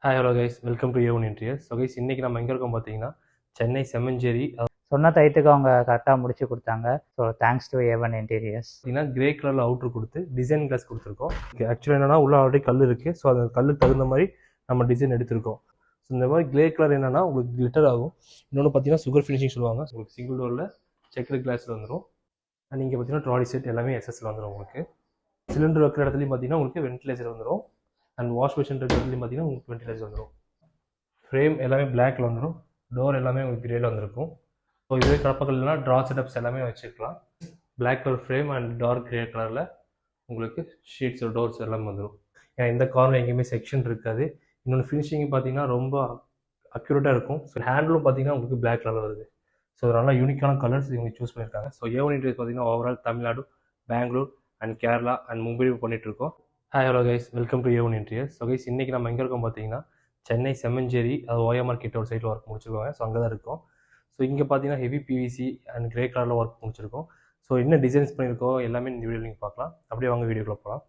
Hi hello guys, welcome to Avon interiors. So guys, இன்றைக்கி நம்ம எங்கே இருக்கோம் பார்த்தீங்கன்னா சென்னை செம்மஞ்சேரி. சொன்ன டயத்துக்கு அவங்க கரெக்டாக முடிச்சு கொடுத்தாங்க. So thanks to Avon interiors. பார்த்தீங்கன்னா கிரே கலரில் அவுட்ரு கொடுத்து டிசைன் கிளாஸ் கொடுத்துருக்கோம். ஆக்சுவலாக என்னன்னா உள்ள ஆல்ரெடி கல் இருக்குது. ஸோ அந்த கல்லுக்கு தகுந்த மாதிரி நம்ம டிசைன் எடுத்திருக்கோம். ஸோ இந்த மாதிரி கிரே கலர் என்னன்னா உங்களுக்கு கிளிட்டர் ஆகும். இன்னொன்று பார்த்தீங்கன்னா சுகர் ஃபினிஷிங் சொல்லுவாங்க. உங்களுக்கு சிங்கிள் டோரில் செக்கர் கிளாஸில் வந்துடும். அண்ட் இங்கே பார்த்தீங்கன்னா ட்ராலி செட் எல்லாமே எஸ்எஸ்ல வந்துடும். உங்களுக்கு சிலிண்டர் வைக்கிற இடத்துலையும் பார்த்தீங்கன்னா உங்களுக்கு வென்டிலேட்டர் வந்துடும். அண்ட் வாஷ் மிஷின் இருக்கிற இடத்துலையும் பார்த்தீங்கன்னா உங்களுக்கு வென்டிலேட்டர் வந்துடும். ஃப்ரேம் எல்லாமே பிளாக்ல வந்துடும். டோர் எல்லாமே உங்களுக்கு கிரேல வந்திருக்கும். ஸோ இதுவே கடப்பக்கல்னா ட்ரா செட்டப்ஸ் எல்லாமே வச்சுக்கலாம். Black colour frame and dark grey கலரில் உங்களுக்கு ஷீட்ஸ் டோர்ஸ் எல்லாமே வந்துடும். ஏன்னா இந்த கார்னர் எங்கேயுமே செக்ஷன் இருக்காது. இன்னொன்று ஃபினிஷிங் பார்த்தீங்கன்னா ரொம்ப அக்யூரேட்டாக இருக்கும். ஸோ ஹேண்டிலும் பார்த்தீங்கன்னா உங்களுக்கு பிளாக் கலர் வருது. ஸோ நல்லா யூனிக்கான கலர்ஸ் இவங்க சூஸ் பண்ணியிருக்காங்க. ஸோ ஏவன் இன்டீரியர்ஸ் பார்த்தீங்கன்னா overall Tamil Nadu, Bangalore and Kerala and Mumbai பண்ணிட்டு இருக்கோம். Hi hello guys, welcome to Avon interiors. So guys, இன்றைக்கி நம்ம எங்கே இருக்கோம் பார்த்தீங்கன்னா சென்னை செம்மஞ்சேரி, அது ஓஎம்ஆர் கிட்ட ஒரு சைட்டில் ஒர்க் முடிச்சிருக்காங்க. ஸோ அங்கே தான் இருக்கும். ஸோ இங்கே பார்த்தீங்கன்னா ஹெவி பிவிசி அண்ட் கிரே கலரில் ஒர்க் முடிச்சிருக்கோம். ஸோ என்ன டிசைன்ஸ் பண்ணியிருக்கோம் எல்லாமே இந்த வீடியோ நீங்கள் பார்க்கலாம். அப்படியே வாங்க வீடியோக்குள்ளே போகலாம்.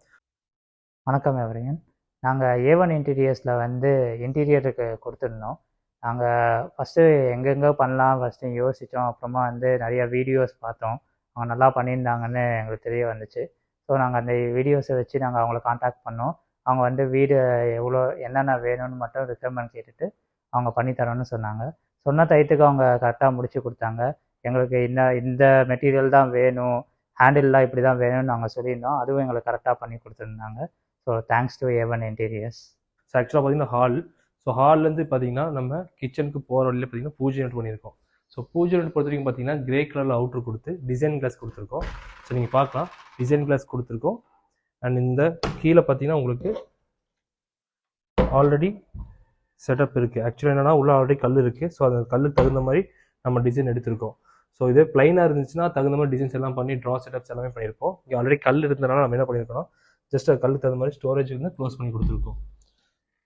வணக்கம் எவரையன். நாங்கள் ஏவன் இன்டீரியர்ஸில் வந்து இன்டீரியருக்கு கொடுத்துருந்தோம். நாங்கள் ஃபஸ்ட்டு எங்கெங்கே பண்ணலாம் ஃபஸ்ட்டு யோசித்தோம். அப்புறமா வந்து நிறையா வீடியோஸ் பார்த்தோம். அவங்க நல்லா பண்ணியிருந்தாங்கன்னு எங்களுக்கு தெரிய வந்துச்சு. ஸோ நாங்கள் அந்த வீடியோஸை வச்சு நாங்கள் அவங்கள காண்டாக்ட் பண்ணோம். அவங்க வந்து வீடு எவ்வளோ என்னென்ன வேணும்னு மட்டும் ரிக்வயர்மெண்ட் கேட்டுட்டு அவங்க பண்ணித்தரோன்னு சொன்னாங்க. சொன்ன டயத்துக்கு அவங்க கரெக்டாக முடிச்சு கொடுத்தாங்க. எங்களுக்கு இந்த மெட்டீரியல் தான் வேணும், ஹேண்டில்லாம் இப்படி தான் வேணும்னு நாங்கள் சொல்லியிருந்தோம். அதுவும் எங்களுக்கு கரெக்டாக பண்ணி கொடுத்துருந்தாங்க. So thanks to Avon interiors. So ஆக்சுவலாக பார்த்தீங்கன்னா ஹால். ஸோ ஹால்லேருந்து பார்த்தீங்கன்னா நம்ம கிச்சனுக்கு போகிற வழியில் பார்த்தீங்கன்னா பூஜை யூனிட் பண்ணியிருக்கோம். ஸோ பூஜை யூனிட் பொறுத்த வரைக்கும் பார்த்தீங்கன்னா கிரே கலரில் அவுட்ரு கொடுத்து டிசைன் கிளாஸ் கொடுத்துருக்கோம். ஸோ நீங்கள் பார்க்கலாம், டிசைன் கிளாஸ் கொடுத்துருக்கோம். அண்ட் இந்த கீழே பார்த்தீங்கன்னா உங்களுக்கு ஆல்ரெடி செட்டப் இருக்குது. ஆக்சுவலாக என்னன்னா உள்ள ஆல்ரெடி கல் இருக்குது. ஸோ அந்த கல்லுக்கு தகுந்த மாதிரி நம்ம டிசைன் எடுத்திருக்கோம். ஸோ இதே பிளைனாக இருந்துச்சுன்னா தகுந்த மாதிரி டிசைன்ஸ் எல்லாம் பண்ணி ட்ரா செட்டப்ஸ் எல்லாமே பண்ணியிருப்போம். இங்கே ஆல்ரெடி கல் இருந்ததுனால நம்ம என்ன பண்ணியிருக்கோம், ஜஸ்ட் அது கல்லுக்கு தகுந்த மாதிரி ஸ்டோரேஜ் வந்து க்ளோஸ் பண்ணி கொடுத்துருக்கோம்.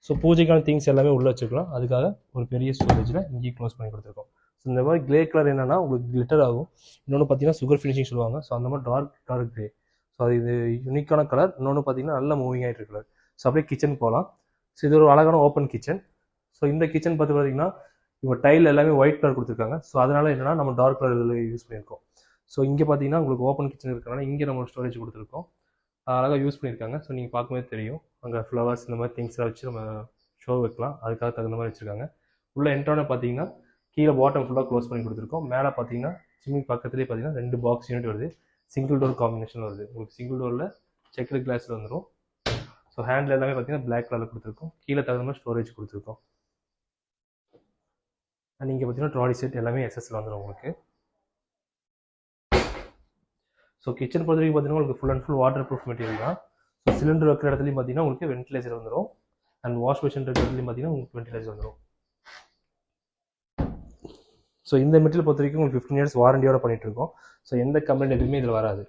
ஸோ பூஜைக்கான திங்ஸ் எல்லாமே உள்ளே வச்சுக்கலாம். அதுக்காக ஒரு பெரிய ஸ்டோரேஜில் இங்கேயும் க்ளோஸ் பண்ணி கொடுத்துருக்கோம். ஸோ இந்த மாதிரி கிரே கலர் என்னன்னா உங்களுக்கு கிளிட்டர் ஆகும். இன்னொன்று பார்த்தீங்கன்னா சுகர் ஃபினிஷிங் சொல்லுவாங்க. ஸோ அந்த மாதிரி டார்க் கிரே. ஸோ அது இது யூனிக்கான கலர். இன்னொன்று பார்த்தீங்கன்னா நல்ல மூவிங் ஆகிட்டு கலர். ஸோ அப்படியே கிச்சன் போகலாம். ஸோ இது ஒரு அழகான ஓப்பன் கிச்சன். ஸோ இந்த கிச்சன் பார்த்து பார்த்தீங்கன்னா இவங்க டைல் எல்லாமே ஒயிட் கலர் கொடுத்துருக்காங்க. ஸோ அதனால என்னன்னா நம்ம டார்க் கலர் இதில் யூஸ் பண்ணியிருக்கோம். ஸோ இங்கே பார்த்தீங்கன்னா உங்களுக்கு ஓப்பன் கிச்சன் இருக்கிறனால இங்கே நம்ம ஸ்டோரேஜ் கொடுத்துருக்கோம். அழகாக யூஸ் பண்ணியிருக்காங்க. ஸோ நீங்கள் பார்க்கும்போது தெரியும், அங்கே ஃப்ளவர்ஸ் இந்த மாதிரி திங்ஸ்லாம் வச்சு நம்ம ஷோ வைக்கலாம். அதுக்காக தகுந்த மாதிரி வச்சுருக்காங்க. உள்ள என்ட்ரான பார்த்தீங்கன்னா கீழே பாட்டம் ஃபுல்லாக க்ளோஸ் பண்ணி கொடுத்துருக்கோம். மேலே பார்த்தீங்கன்னா சிம்னி பக்கத்துலேயே பார்த்தீங்கன்னா 2 பாக்ஸ் யூனிட் வருது. சிங்கிள் டோர் காம்பினேஷன் வருது. உங்களுக்கு சிங்கிள் டோரில் செக்கர் கிளாஸில் வந்துடும். ஸோ ஹேண்டில் எல்லாமே பார்த்தீங்கன்னா பிளாக் கலரில் கொடுத்துருக்கோம். கீழே தகுந்த மாதிரி ஸ்டோரேஜ் கொடுத்துருக்கோம். அண்ட் இங்கே பார்த்தீங்கன்னா ட்ராலி செட் எல்லாமே எஸ்எஸ்ல வந்துடும் உங்களுக்கு. ஸோ கிச்சன் பொறுத்த வரைக்கும் பார்த்தீங்கன்னா உங்களுக்கு full and full water proof material தான். ஸோ சிலிண்டர் வைக்கிற இடத்துலையும் பார்த்தீங்கன்னா உங்களுக்கு வென்டிலேட்டர் வந்துடும். அண்ட் வாஷ் மிஷின் இருக்கிற இடத்துலையும் பார்த்தீங்கன்னா உங்களுக்கு வென்டிலேட்டர் வந்துடும். ஸோ இந்த மெட்டீரியல் பொறுத்த வரைக்கும் உங்களுக்கு 15 இயர்ஸ் வாரண்டியோட பண்ணிட்டு இருக்கோம். ஸோ எந்த கம்ப்ளைண்ட் எதுவுமே இதில் வராது.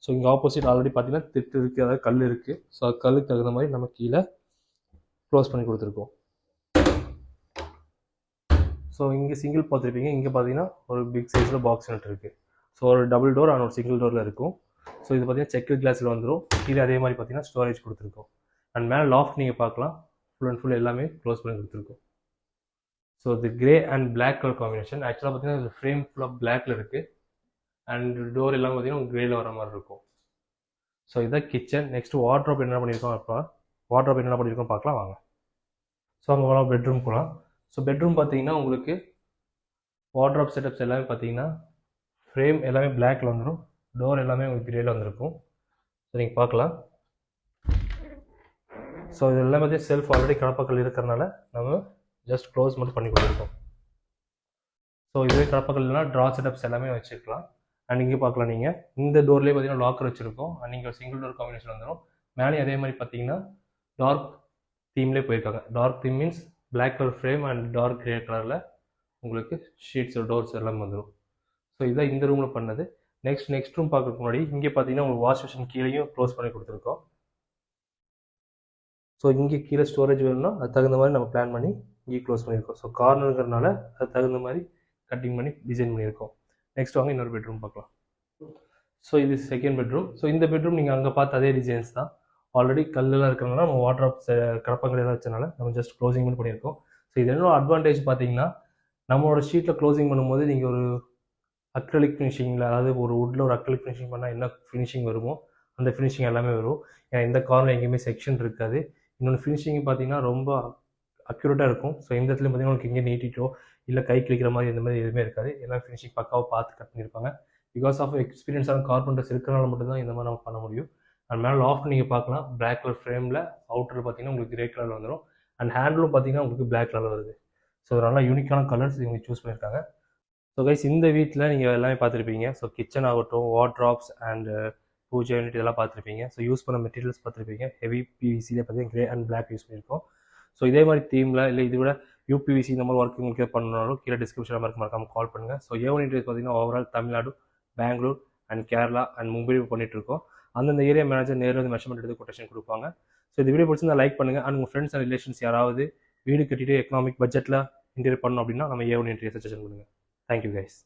ஸோ இங்கே ஆப்போசிட் ஆல்ரெடி பார்த்தீங்கன்னா திட்டு இருக்குது, அதாவது கல் இருக்குது. ஸோ கல்லுக்கு தகுந்த மாதிரி நம்ம கீழே க்ளோஸ் பண்ணி கொடுத்துருக்கோம். ஸோ இங்கே சிங்கிள் பார்த்துருப்பீங்க. இங்கே பார்த்தீங்கன்னா ஒரு பிக் சைஸில் பாக்ஸ் யூனிட் இருக்குது. ஸோ ஒரு டபுள் டோர் அண்ட் ஒரு சிங்கிள் டோரில் இருக்கும். ஸோ இது பார்த்தீங்கன்னா செக்கர் கிளாஸில் வந்துடும். கீழே அதே மாதிரி பார்த்தீங்கன்னா ஸ்டோரேஜ் கொடுத்துருக்கோம். அண்ட் மேலே லாஃப்ட் நீங்கள் பார்க்கலாம், ஃபுல் அண்ட் ஃபுல் எல்லாமே க்ளோஸ் பண்ணி கொடுத்துருக்கோம். ஸோ இது grey and black colour combination. ஆக்சுவலாக பார்த்தீங்கன்னா ஃப்ரேம் ஃபுல்லாக பிளாக்ல இருக்குது. அண்ட் டோர் எல்லாமே பார்த்தீங்கன்னா கிரேல வர மாதிரி இருக்கும். ஸோ இதான் கிச்சன். நெக்ஸ்ட் வார்ட்ரோப் என்ன பண்ணியிருக்கோம், அப்போ வார்ட்ரோப் என்ன பண்ணியிருக்கோம் பார்க்கலாம் வாங்க. ஸோ அங்கே போகலாம், பெட்ரூம் போகலாம். ஸோ பெட்ரூம் பார்த்தீங்கன்னா உங்களுக்கு வார்ட்ரோப் செட்டப்ஸ் எல்லாமே பார்த்தீங்கன்னா ஃப்ரேம் எல்லாமே பிளாக்ல வந்துடும். டோர் எல்லாமே உங்களுக்கு கிரேல வந்திருக்கும். ஸோ நீங்கள் பார்க்கலாம். ஸோ இது எல்லாமே பார்த்தீங்கன்னா செல்ஃப் ஆல்ரெடி கடப்பக்கல் இருக்கிறனால நம்ம ஜஸ்ட் க்ளோஸ் மட்டும் பண்ணி கொடுத்துருக்கோம். ஸோ இதுவே கடப்பக்கல் இல்லைனா ட்ரா செட்டப்ஸ் எல்லாமே வச்சுக்கலாம். அண்ட் இங்கே பார்க்கலாம், நீங்கள் இந்த டோர்லேயே பார்த்தீங்கன்னா லாக்கர் வச்சுருக்கோம். அண்ட் நீங்கள் சிங்கிள் டோர் காம்பினேஷன் வந்துடும். மேலே அதே மாதிரி பார்த்தீங்கன்னா டார்க் தீம்லேயே போயிருக்காங்க. Dark theme means black colour frame and dark grey கலரில் உங்களுக்கு ஷீட்ஸ் டோர்ஸ் எல்லாம் வந்துடும். ஸோ இதான் இந்த ரூமில் பண்ணது. நெக்ஸ்ட் ரூம் பார்க்கறதுக்கு முன்னாடி இங்கே பார்த்தீங்கன்னா உங்களுக்கு வாஷ் மிஷின் கீழேயும் க்ளோஸ் பண்ணி கொடுத்துருக்கோம். ஸோ இங்கே கீழே ஸ்டோரேஜ் வேணும்னா அது தகுந்த மாதிரி நம்ம பிளான் பண்ணி இங்கே க்ளோஸ் பண்ணியிருக்கோம். ஸோ கார்னருங்கிறதுனால அது தகுந்த மாதிரி கட்டிங் பண்ணி டிசைன் பண்ணியிருக்கோம். நெக்ஸ்ட் வாங்க இன்னொரு பெட்ரூம் பார்க்கலாம். ஸோ இது செகண்ட் பெட்ரூம். ஸோ இந்த பெட்ரூம் நீங்கள் அங்கே பார்த்த அதே டிசைன்ஸ் தான். ஆல்ரெடி கல்லெல்லாம் இருக்கிறதுனால நம்ம வாட்டர் கடப்பாங்கல் எல்லாம் வச்சனால நம்ம ஜஸ்ட் க்ளோசிங் மட்டும் பண்ணியிருக்கோம். ஸோ இது என்ன அட்வான்டேஜ் பார்த்தீங்கன்னா, நம்மளோட ஷீட்டில் க்ளோசிங் பண்ணும்போது நீங்கள் ஒரு அக்ரிலிக் ஃபினிஷிங்கில், அதாவது ஒரு வுட்டில் ஒரு அக்ரிலிக் ஃபினிஷிங் பண்ணால் என்ன ஃபினிஷிங் வருமோ அந்த ஃபினிஷிங் எல்லாமே வரும். ஏன்னா இந்த கார்னர் எங்கேயுமே செக்ஷன் இருக்காது. இன்னொன்று ஃபினிஷிங் பார்த்தீங்கன்னா ரொம்ப அக்யூரேட்டாக இருக்கும். ஸோ இந்த இடத்துல பார்த்தீங்கன்னா உங்களுக்கு எங்கேயும் நீட்டிட்டோ இல்லை கை கிளிக்கிற மாதிரி இந்த மாதிரி எதுவுமே இருக்காது. எல்லாம் ஃபினிஷிங் பக்காவாக பார்த்து கட் பண்ணியிருப்பாங்க. பிகாஸ் ஆஃப் எக்ஸ்பீரியன்ஸான கார்பெண்டர்ஸ் இருக்கிறனால மட்டும்தான் இந்த மாதிரி நம்ம பண்ண முடியும். அண்ட் மேலே லாஃப்ட் நீங்கள் பார்க்கலாம், பிளாக் கலர் ஃப்ரேமில் அவுட்டரில் பார்த்தீங்கன்னா உங்களுக்கு கிரே கலரில் வந்துடும். அண்ட் ஹேண்டிலும் பார்த்தீங்கன்னா உங்களுக்கு பிளாக் கலர் வருது. ஸோ நல்லா யூனிக்கான கலர்ஸ் இவங்க சூஸ் பண்ணியிருக்காங்க. ஸோ கைஸ் இந்த வீட்டில் நீங்கள் எல்லாமே பார்த்துருப்பீங்க. ஸோ கிச்சன் ஆகட்டும், வார்ட்ராப்ஸ் அண்ட் பூஜை யூனிட் இதெல்லாம் பார்த்துருப்பீங்க. ஸோ யூஸ் பண்ண மெட்டீரியல்ஸ் பார்த்துருப்பீங்க. ஹெவி பிவிசியில் பார்த்தீங்கன்னா கிரே அண்ட் பிளாக் யூஸ் பண்ணியிருக்கோம். ஸோ இதே மாதிரி தீமில் இல்லை இது விட யூபிவிசி இந்த மாதிரி ஒர்க் உங்களுக்கு பண்ணாலும் கீழே டிஸ்கிரிப்ஷன் நம்பருக்கு மறக்காமல் கால் பண்ணுங்கள். ஸோ ஏவன் இன்டீரியர்ஸ் பார்த்தீங்கன்னா overall Tamil Nadu, Bangalore and Kerala and Mumbai பண்ணிகிட்ருக்கோம். அந்தந்த ஏரியா மேனேஜர் நேரில் வந்து மெஷர்மெண்ட் எடுத்து கொட்டேஷன் கொடுப்பாங்க. ஸோ இந்த வீடியோ பிடிச்சிருந்தா லைக் பண்ணுங்கள். அண்ட் உங்கள் ஃப்ரெண்ட்ஸ் அண்ட் ரிலேஷன்ஸ் யாராவது வீடு கட்டிட்டு எக்கனாமிக் பட்ஜெட்டில் இன்டீரியர் பண்ணணும் அப்படின்னா நம்ம ஏவன் இன்டீரியர் சஜஷன் பண்ணுங்கள். Thank you guys.